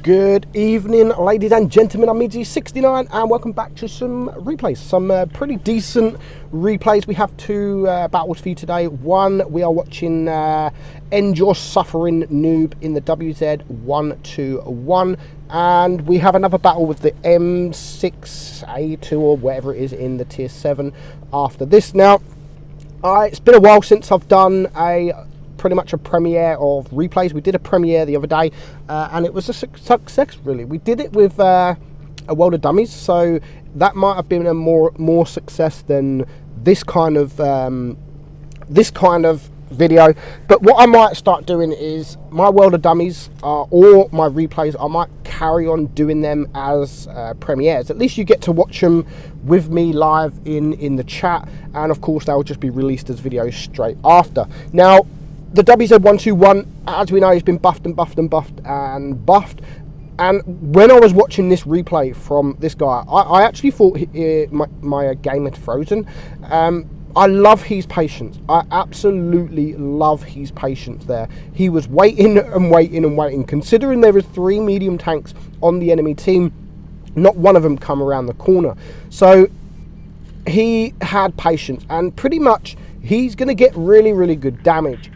Good evening, ladies and gentlemen. I'm meadsy69 and welcome back to some replays, some pretty decent replays. We have two battles for you today. One, we are watching End Your Suffering Noob in the WZ121, and we have another battle with the M6A2 or whatever it is in the tier 7 after this. Now, it's been a while since I've done pretty much a premiere of replays. We did a premiere the other day and it was a success, really. We did it with a World of Dummies, so that might have been a more success than this kind of video. But what I might start doing is my World of Dummies or my replays, I might carry on doing them as premieres. At least you get to watch them with me live in the chat, and of course they'll just be released as videos straight after. Now, the WZ121, as we know, has been buffed and buffed and buffed and buffed. And when I was watching this replay from this guy, I actually thought my game had frozen. I love his patience. I absolutely love his patience there. He was waiting and waiting and waiting. Considering there is 3 medium tanks on the enemy team, not one of them come around the corner. So he had patience, and pretty much he's going to get really good damage.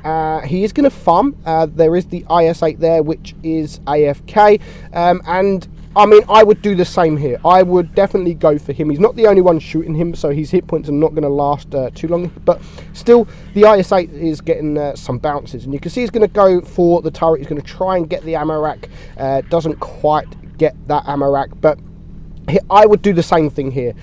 He is going to farm. There is the IS-8 there, which is AFK, and I mean, I would do the same here. I would definitely go for him. He's not the only one shooting him, so his hit points are not going to last too long, but still the IS-8 is getting some bounces, and you can see he's going to go for the turret. He's going to try and get the ammo rack. Doesn't quite get that ammo rack, but I would do the same thing here,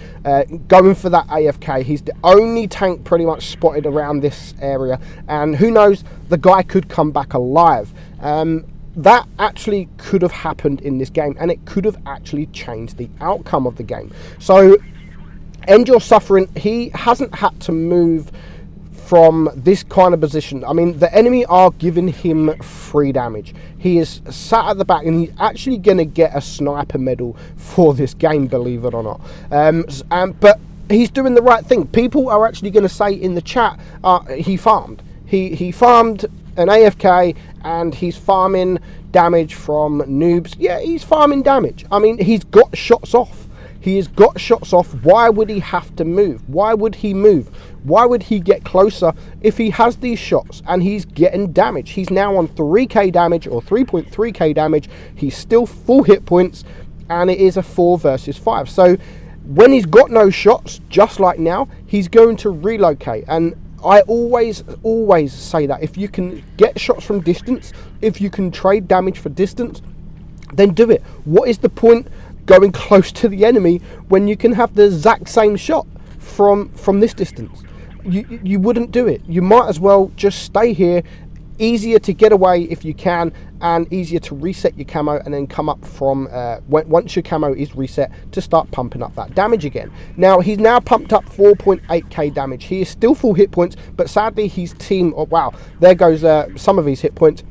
going for that AFK. He's the only tank pretty much spotted around this area, and who knows, the guy could come back alive. That actually could have happened in this game, and it could have actually changed the outcome of the game. So End Your Suffering, he hasn't had to move from this kind of position. I mean, the enemy are giving him free damage. He is sat at the back, and he's actually going to get a sniper medal for this game, believe it or not. But he's doing the right thing. People are actually going to say in the chat, he farmed. He farmed an AFK, and he's farming damage from noobs. Yeah, he's farming damage. I mean, he's got shots off. He has got shots off. Why would he have to move? Why would he move? Why would he get closer if he has these shots and he's getting damage? He's now on 3k damage, or 3.3k damage. He's still full hit points, and it is a 4 versus 5. So when he's got no shots, just like now, he's going to relocate. And I always say that if you can get shots from distance, if you can trade damage for distance, then do it. What is the point going close to the enemy when you can have the exact same shot from this distance? You wouldn't do it. You might as well just stay here. Easier to get away if you can, and easier to reset your camo and then come up from once your camo is reset, to start pumping up that damage again. Now, he's now pumped up 4.8k damage. He is still full hit points, but sadly his team, oh wow, there goes some of his hit points.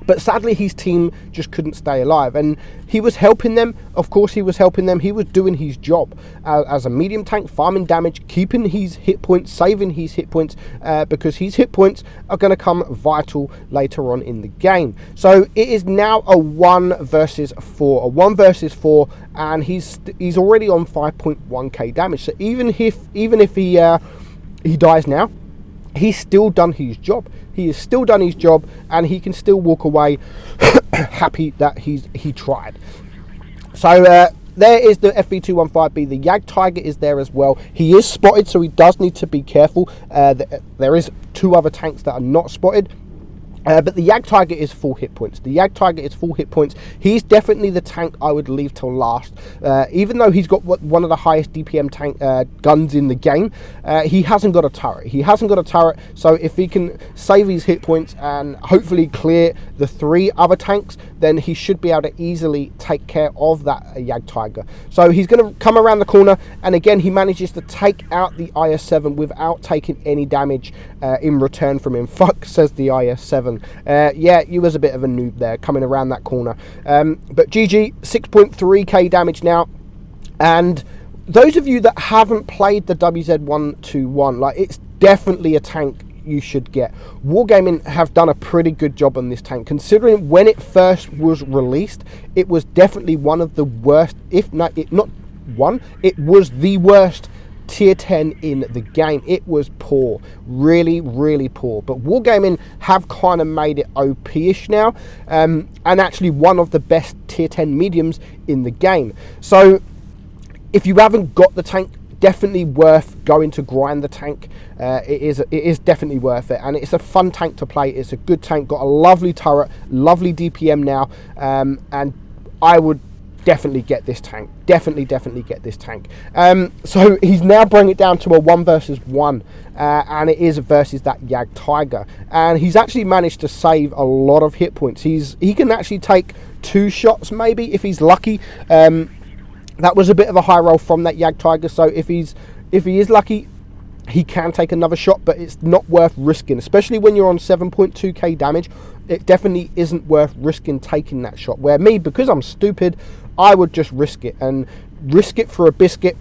But sadly, his team just couldn't stay alive, and he was helping them. Of course, he was helping them. He was doing his job as a medium tank, farming damage, keeping his hit points, saving his hit points, because his hit points are going to come vital later on in the game. So it is now a 1 versus 4, and he's already on 5.1k damage. So even if he dies now, he's still done his job. He has still done his job, and he can still walk away happy that he tried. So there is the FV215B. The Jag Tiger is there as well. He is spotted, so he does need to be careful. There is 2 other tanks that are not spotted. But the Jag Tiger is full hit points. He's definitely the tank I would leave till last. Even though he's got one of the highest DPM tank guns in the game, he hasn't got a turret. So if he can save his hit points and hopefully clear the 3 other tanks, then he should be able to easily take care of that Jag Tiger. So he's going to come around the corner, and again, he manages to take out the IS-7 without taking any damage in return from him. Fuck, says the IS-7. Yeah, you was a bit of a noob there coming around that corner, but GG, 6.3k damage now. And those of you that haven't played the WZ121, like, it's definitely a tank you should get. Wargaming have done a pretty good job on this tank, considering when it first was released, it was definitely one of the worst, if not one, it was the worst tier 10 in the game. It was poor, really, really poor. But Wargaming have kind of made it OP-ish now, and actually one of the best tier 10 mediums in the game. So if you haven't got the tank, definitely worth going to grind the tank. It is definitely worth it, and it's a fun tank to play. It's a good tank, got a lovely turret, lovely DPM now, and I would definitely get this tank. Definitely get this tank. So he's now bringing it down to a 1 versus 1, and it is versus that Yag Tiger, and he's actually managed to save a lot of hit points. He can actually take 2 shots maybe if he's lucky. That was a bit of a high roll from that Yag Tiger, so if he is lucky, he can take another shot, but it's not worth risking, especially when you're on 7.2k damage. It definitely isn't worth risking taking that shot, where me, because I'm stupid, I would just risk it, and risk it for a biscuit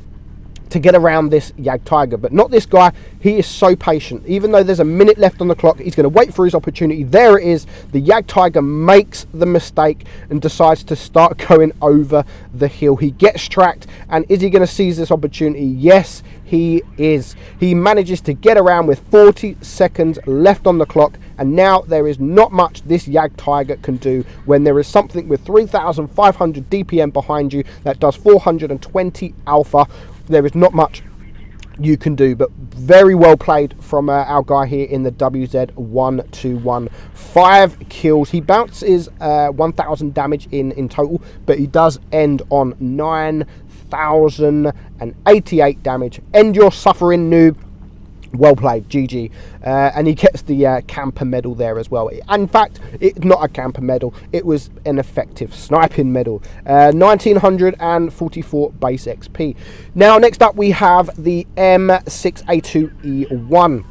to get around this Yag Tiger. But not this guy. He is so patient. Even though there's a minute left on the clock, he's going to wait for his opportunity. There it is. The Yag Tiger makes the mistake and decides to start going over the hill. He gets tracked, and is he going to seize this opportunity? Yes, he is. He manages to get around with 40 seconds left on the clock, and now there is not much this Yag Tiger can do when there is something with 3,500 DPM behind you that does 420 alpha. There is not much you can do, but very well played from our guy here in the WZ121. 5 kills. He bounces 1,000 damage in total, but he does end on 9,088 damage. End your suffering, noob. Well played, GG. And he gets the camper medal there as well. In fact, it's not a camper medal, it was an effective sniping medal. 1944 base XP. Now next up we have the M6A2E1.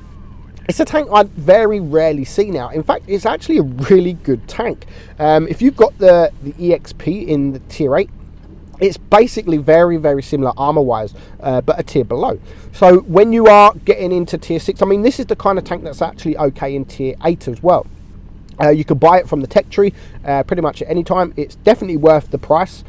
It's a tank I very rarely see now. In fact, it's actually a really good tank. If you've got the EXP in the tier 8, it's basically very, very similar armor-wise, but a tier below. So when you are getting into tier 6, I mean, this is the kind of tank that's actually okay in tier 8 as well. You can buy it from the tech tree pretty much at any time. It's definitely worth the price.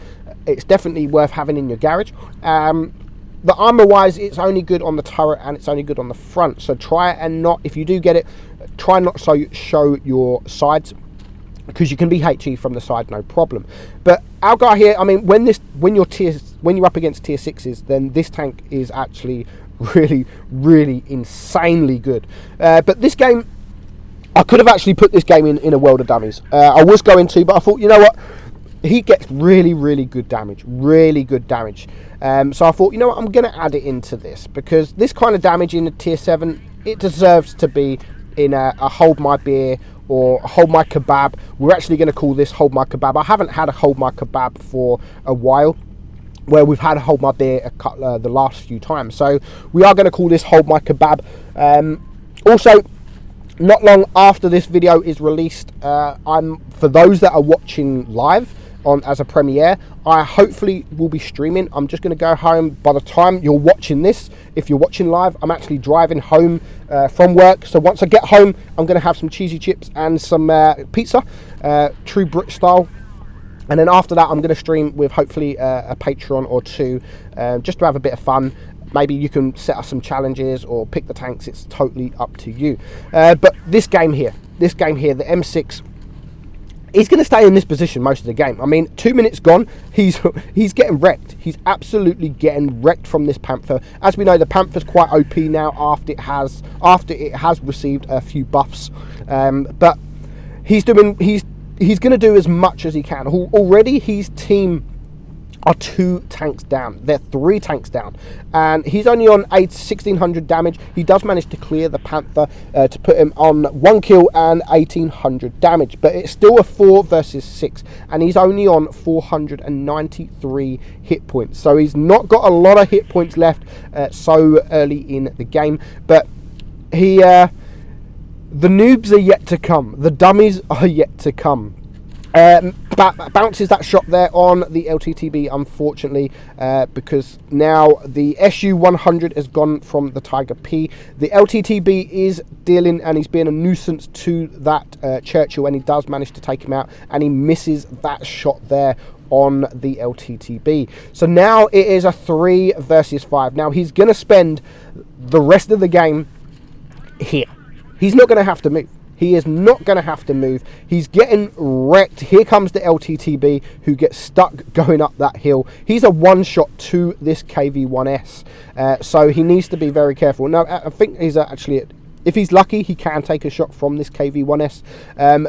It's definitely worth having in your garage. The armor-wise, it's only good on the turret and it's only good on the front. So try and not, if you do get it, try not to show your sides, because you can be HE from the side, no problem. But our guy here, I mean, when you're up against tier 6s, then this tank is actually really, really insanely good. But this game, I could have actually put this game in a World of Dummies. I was going to, but I thought, you know what, he gets really, really good damage, really good damage. So I thought, you know what, I'm going to add it into this, because this kind of damage in a tier 7, it deserves to be in a Hold My Beer or Hold My Kebab. We're actually going to call this Hold My Kebab. I haven't had a Hold My Kebab for a while, where we've had a Hold My Beer the last few times. So we are going to call this Hold My Kebab. Also, not long after this video is released, for those that are watching live as a premiere, I hopefully will be streaming. I'm just going to go home by the time you're watching this. If you're watching live, I'm actually driving home from work. So once I get home, I'm going to have some cheesy chips and some pizza, true Brit style. And then after that, I'm going to stream with hopefully a Patreon or 2, just to have a bit of fun. Maybe you can set us some challenges or pick the tanks. It's totally up to you. But this game here, the M6, he's going to stay in this position most of the game. I mean, 2 minutes gone, he's getting wrecked. He's absolutely getting wrecked from this Panther. As we know, the Panther's quite OP now after it has received a few buffs. But he's going to do as much as he can. Already, his team are 2 tanks down. They're 3 tanks down, and he's only on 1,600 damage. He does manage to clear the Panther to put him on 1 kill and 1,800 damage, but it's still a 4 versus 6, and he's only on 493 hit points. So he's not got a lot of hit points left so early in the game. But the noobs are yet to come. The dummies are yet to come. bounces that shot there on the LTTB, unfortunately, because now the SU-100 has gone from the Tiger P. The LTTB is dealing, and he's being a nuisance to that Churchill, and he does manage to take him out, and he misses that shot there on the LTTB. So now it is a 3 versus 5. Now he's going to spend the rest of the game here. He's not going to have to move. He is not going to have to move. He's getting wrecked. Here comes the LTTB, who gets stuck going up that hill. He's a one-shot to this KV-1S, so he needs to be very careful. Now, I think he's actually, if he's lucky, he can take a shot from this KV-1S,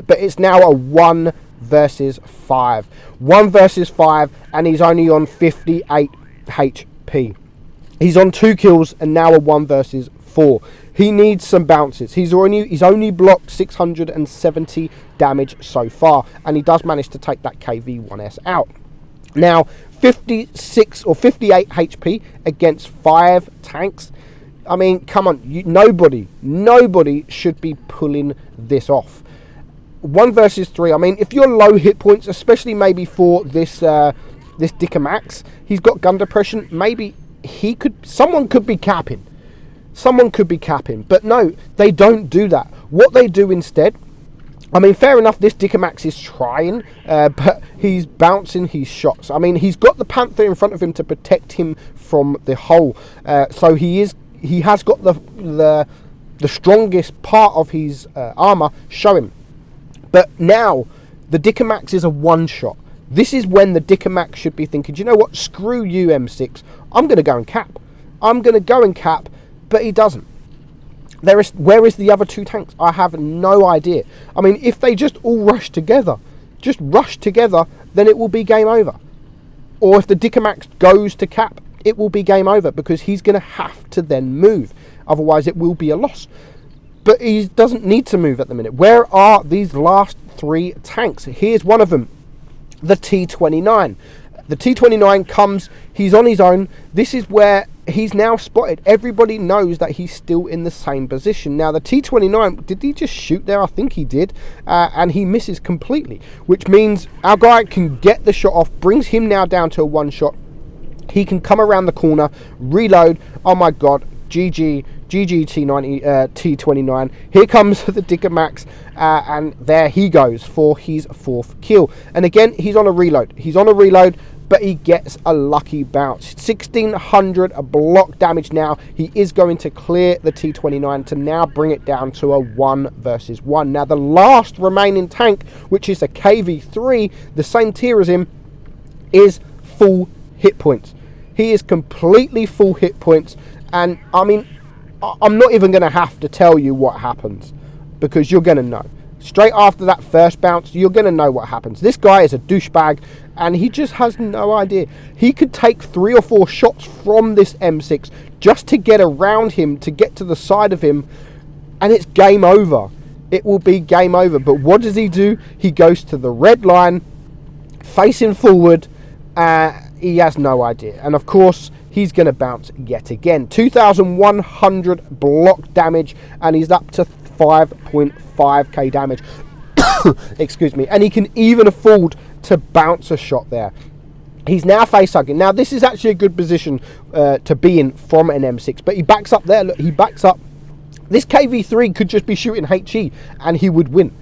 but it's now a 1 versus 5. 1 versus 5, and he's only on 58 HP. He's on 2 kills, and now a 1 versus 4. He needs some bounces. He's only blocked 670 damage so far, and he does manage to take that KV-1S out. Now, 56 or 58 HP against 5 tanks. I mean, come on, nobody should be pulling this off. 1 versus 3. I mean, if you're low hit points, especially maybe for this this Dicker Max, he's got gun depression. Maybe someone could be capping. Someone could be capping, but no, they don't do that. What they do instead, I mean, fair enough, this Dicker Max is trying, but he's bouncing his shots. I mean, he's got the Panther in front of him to protect him from the hole, so he has got the strongest part of his armor showing. But now the Dicker Max is a one-shot. This is when the Dicker Max should be thinking, do you know what? Screw you, M6. I'm going to go and cap. But he doesn't. Where is the other 2 tanks? I have no idea. I mean, if they just all rush together, then it will be game over. Or if the Dicker Max goes to cap, it will be game over, because he's going to have to then move. Otherwise, it will be a loss. But he doesn't need to move at the minute. Where are these last 3 tanks? Here's one of them, the T-29. The T-29 comes, he's on his own. This is where he's now spotted. Everybody knows that he's still in the same position. Now, the T-29, did he just shoot there? I think he did. And he misses completely, which means our guy can get the shot off, brings him now down to a 1-shot. He can come around the corner, reload. Oh my God, GG T-29. Here comes the Dicker Max, and there he goes for his 4th kill. And again, he's on a reload. But he gets a lucky bounce. 1600 block damage now. He is going to clear the T-29 to now bring it down to a 1 versus 1. Now, the last remaining tank, which is a KV-3, the same tier as him, is full hit points. He is completely full hit points. And, I mean, I'm not even going to have to tell you what happens, because you're going to know. Straight after that first bounce, you're going to know what happens. This guy is a douchebag, and he just has no idea. He could take 3 or 4 shots from this M6 just to get around him, to get to the side of him, and it's game over. It will be game over. But what does he do? He goes to the red line, facing forward. He has no idea. And of course, he's going to bounce yet again. 2,100 block damage, and he's up to 5.5k damage. Excuse me. And he can even afford to bounce a shot there. He's now face hugging. Now, this is actually a good position to be in from an M6, but he backs up there. Look, he backs up. This KV-3 could just be shooting HE, and he would win.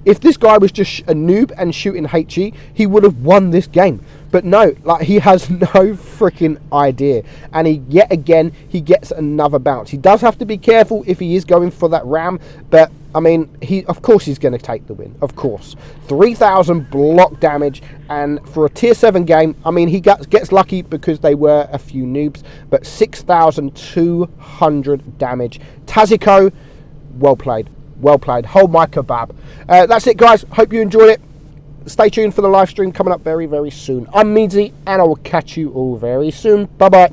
If this guy was just a noob and shooting HE, he would have won this game. But no, like, he has no freaking idea. And yet again, he gets another bounce. He does have to be careful if he is going for that ram. But, I mean, of course he's going to take the win. Of course. 3,000 block damage. And for a tier 7 game, I mean, he gets lucky because they were a few noobs. But 6,200 damage. Taziko, well played. Well played. Hold my kebab. That's it, guys. Hope you enjoyed it. Stay tuned for the live stream coming up very, very soon. I'm Meadsy, and I will catch you all very soon. Bye-bye.